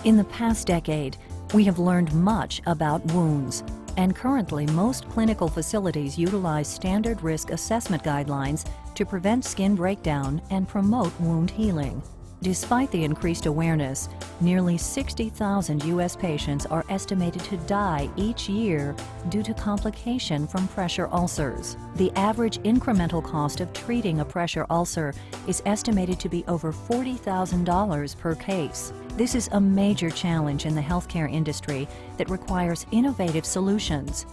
In the past decade, we have learned much about wounds, and currently most clinical facilities utilize standard risk assessment guidelines to prevent skin breakdown and promote wound healing. Despite the increased awareness, nearly 60,000 U.S. patients are estimated to die each year due to complication from pressure ulcers. The average incremental cost of treating a pressure ulcer is estimated to be over $40,000 per case. This is a major challenge in the healthcare industry that requires innovative solutions.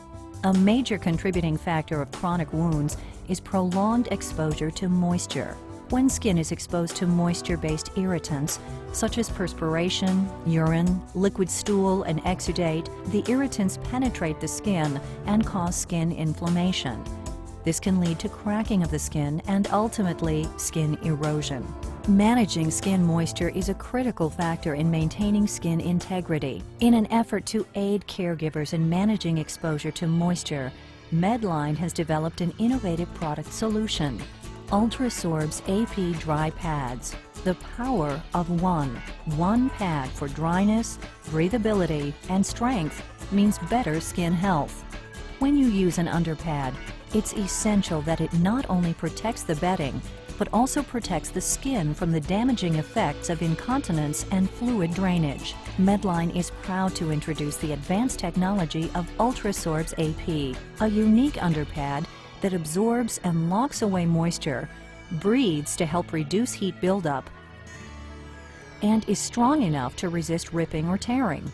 A major contributing factor of chronic wounds is prolonged exposure to moisture. When skin is exposed to moisture-based irritants, such as perspiration, urine, liquid stool, and exudate, the irritants penetrate the skin and cause skin inflammation. This can lead to cracking of the skin and ultimately skin erosion. Managing skin moisture is a critical factor in maintaining skin integrity. In an effort to aid caregivers in managing exposure to moisture, Medline has developed an innovative product solution: Ultrasorbs AP Drypads. The power of one pad for dryness, breathability, and strength means better skin health. When you use an underpad, it's essential that it not only protects the bedding, but also protects the skin from the damaging effects of incontinence and fluid drainage. Medline is proud to introduce the advanced technology of Ultrasorbs AP, a unique underpad that absorbs and locks away moisture, breathes to help reduce heat buildup, and is strong enough to resist ripping or tearing.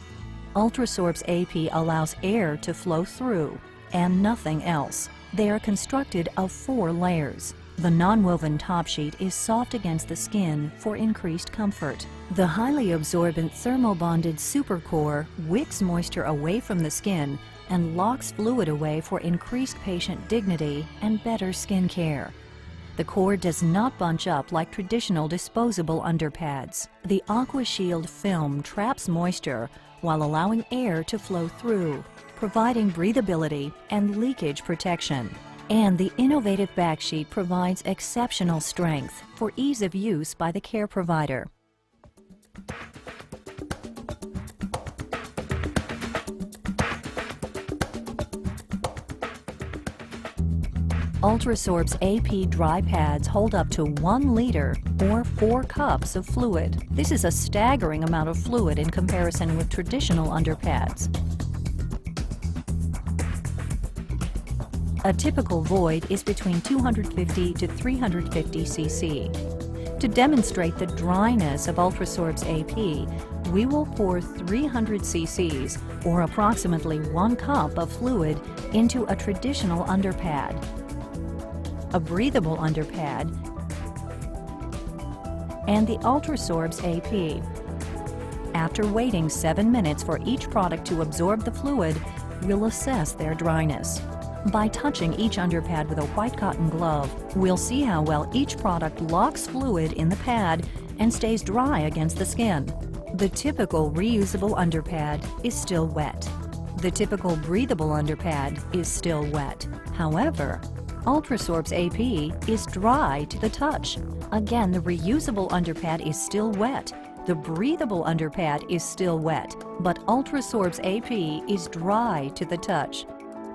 Ultrasorbs AP allows air to flow through and nothing else. They are constructed of 4 layers. The non-woven top sheet is soft against the skin for increased comfort. The highly absorbent thermobonded SuperCore wicks moisture away from the skin and locks fluid away for increased patient dignity and better skin care. The core does not bunch up like traditional disposable underpads. The AquaShield film traps moisture while allowing air to flow through, providing breathability and leakage protection. And the innovative backsheet provides exceptional strength for ease of use by the care provider. Ultrasorbs AP Drypads hold up to 1 liter or 4 cups of fluid. This is a staggering amount of fluid in comparison with traditional underpads. A typical void is between 250 to 350 cc. To demonstrate the dryness of Ultrasorbs AP, we will pour 300 cc's, or approximately 1 cup of fluid, into a traditional underpad, a breathable underpad, and the Ultrasorbs AP. After waiting 7 minutes for each product to absorb the fluid, we'll assess their dryness. By touching each underpad with a white cotton glove, we'll see how well each product locks fluid in the pad and stays dry against the skin. The typical reusable underpad is still wet. The typical breathable underpad is still wet. However, Ultrasorbs AP is dry to the touch. Again, the reusable underpad is still wet. The breathable underpad is still wet, but Ultrasorbs AP is dry to the touch.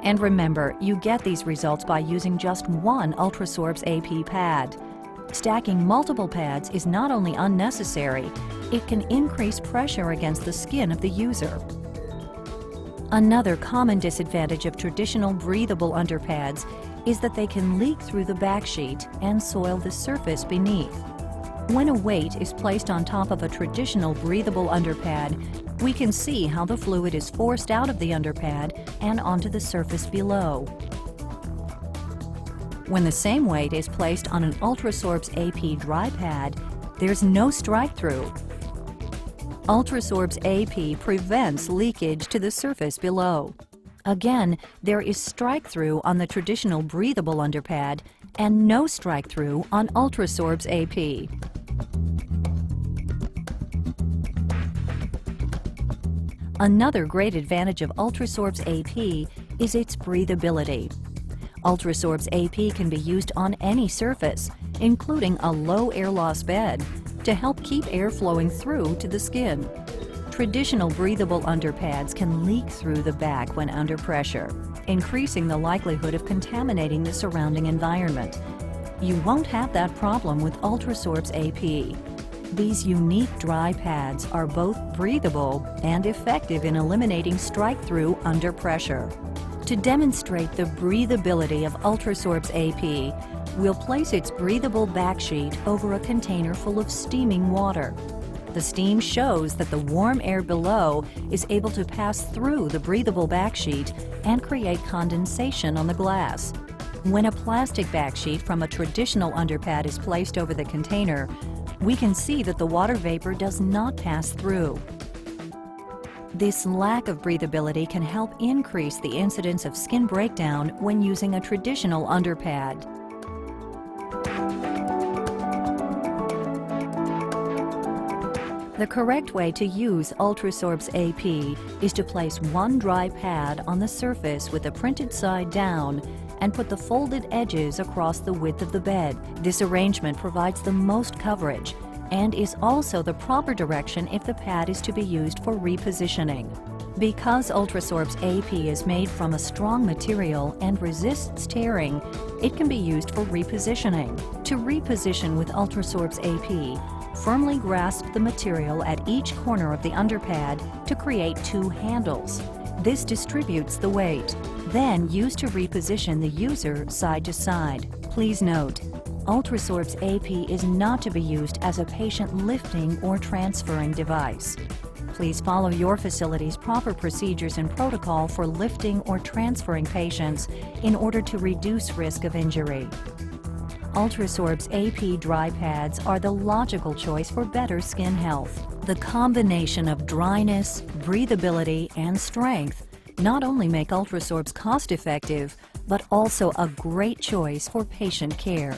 And remember, you get these results by using just one Ultrasorbs AP pad. Stacking multiple pads is not only unnecessary, it can increase pressure against the skin of the user. Another common disadvantage of traditional breathable underpads is that they can leak through the backsheet and soil the surface beneath. When a weight is placed on top of a traditional breathable underpad, we can see how the fluid is forced out of the underpad and onto the surface below. When the same weight is placed on an Ultrasorbs AP Drypad, there's no strike-through. Ultrasorbs AP prevents leakage to the surface below. Again, there is strike-through on the traditional breathable underpad and no strike-through on Ultrasorbs AP. Another great advantage of Ultrasorbs AP is its breathability. Ultrasorbs AP can be used on any surface, including a low air loss bed, to help keep air flowing through to the skin. Traditional breathable underpads can leak through the back when under pressure, increasing the likelihood of contaminating the surrounding environment. You won't have that problem with Ultrasorbs AP. These unique dry pads are both breathable and effective in eliminating strike-through under pressure. To demonstrate the breathability of Ultrasorbs AP, we'll place its breathable backsheet over a container full of steaming water. The steam shows that the warm air below is able to pass through the breathable backsheet and create condensation on the glass. When a plastic backsheet from a traditional underpad is placed over the container, we can see that the water vapor does not pass through. This lack of breathability can help increase the incidence of skin breakdown when using a traditional underpad. The correct way to use Ultrasorbs AP is to place one dry pad on the surface with the printed side down and put the folded edges across the width of the bed. This arrangement provides the most coverage and is also the proper direction if the pad is to be used for repositioning. Because Ultrasorbs AP is made from a strong material and resists tearing, it can be used for repositioning. To reposition with Ultrasorbs AP, firmly grasp the material at each corner of the underpad to create two handles. This distributes the weight, then use to reposition the user side to side. Please note, Ultrasorbs AP is not to be used as a patient lifting or transferring device. Please follow your facility's proper procedures and protocol for lifting or transferring patients in order to reduce risk of injury. Ultrasorbs AP dry pads are the logical choice for better skin health. The combination of dryness, breathability, and strength not only make Ultrasorbs cost-effective, but also a great choice for patient care.